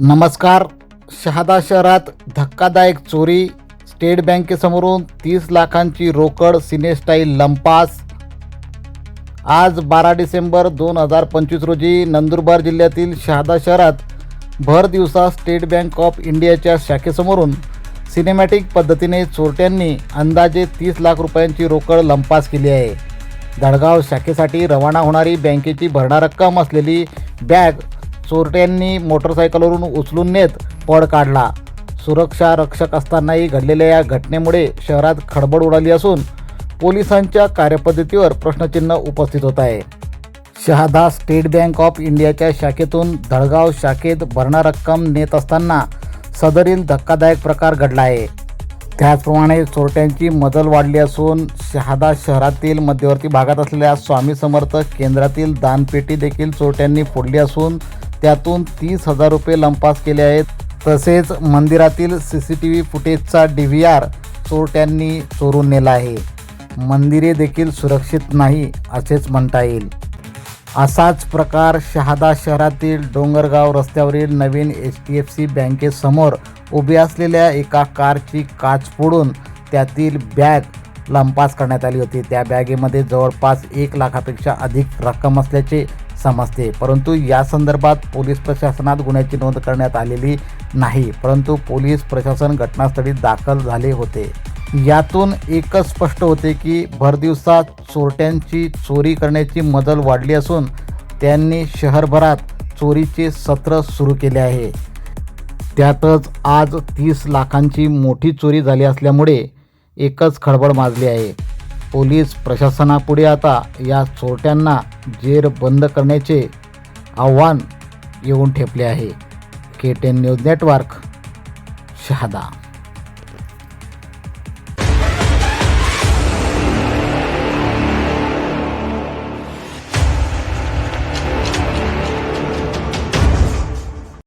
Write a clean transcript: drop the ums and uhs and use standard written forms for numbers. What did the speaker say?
नमस्कार. शहादा शहरात धक्कादायक चोरी. स्टेट बँकेसमोरून 30 लाखांची रोकड सिनेस्टाईल लंपास. आज 12 डिसेंबर 2025 रोजी नंदुरबार जिल्ह्यातील शहादा शहरात भर दिवसा स्टेट बँक ऑफ इंडियाच्या शाखेसमोरून सिनेमॅटिक पद्धतीने चोरट्यांनी अंदाजे 30 लाख रुपयांची रोकड लंपास केली आहे. दडगाव शाखेसाठी रवाना होणारी बँकेची भरणा रक्कम असलेली बॅग चोरट्यांनी मोटरसायकलवरून उचलून नेत पळ काढला. सुरक्षा रक्षक असतानाही घडलेल्या या घटनेमुळे शहरात खळबळ उडाली असून पोलिसांच्या कार्यपद्धतीवर प्रश्नचिन्ह उपस्थित होत आहे. शहादा स्टेट बँक ऑफ इंडियाच्या शाखेतून दडगाव शाखेत भरणा रक्कम नेत असताना सदरील धक्कादायक प्रकार घडला आहे. त्याचप्रमाणे चोरट्यांची मजल वाढली असून शहादा शहरातील मध्यवर्ती भागात असलेल्या स्वामी समर्थ केंद्रातील दानपेटी देखील चोरट्यांनी फोडली असून त्यातून 30,000 रुपये लंपास केले आहेत. तसेच मंदिरातील CCTV फुटेजचा DVR चोरट्यांनी चोरून नेला आहे. मंदिरे देखील सुरक्षित नाही असेच म्हणता येईल. असाच प्रकार शहादा शहरातील डोंगरगाव रस्त्यावरील नवीन HDFC बँकेसमोर उभी असलेल्या एका कारची काच फोडून त्यातील बॅग लंपास करण्यात आली होती. त्या बॅगेमध्ये जवळपास 1 लाखापेक्षा अधिक रक्कम असल्याचे समजते. परंतु या संदर्भात पोलीस प्रशासनात गुन्ह्याची नोंद करण्यात आलेली नाही. परंतु पोलीस प्रशासन घटनास्थळी दाखल झाले होते. यातून एकच स्पष्ट होते की भरदिवसा चोरट्यांची चोरी करण्याची मजल वाढली असून त्यांनी शहरभरात चोरीचे सत्र सुरू केले आहे. त्यातच आज 30 लाखांची मोठी चोरी झाली असल्यामुळे एकच खळबळ माजली आहे. पोलीस प्रशासनापुढे आता या चोरट्यांना जेरबंद करण्याचे आव्हान येऊन ठेपले आहे. KTN news network, Shahada.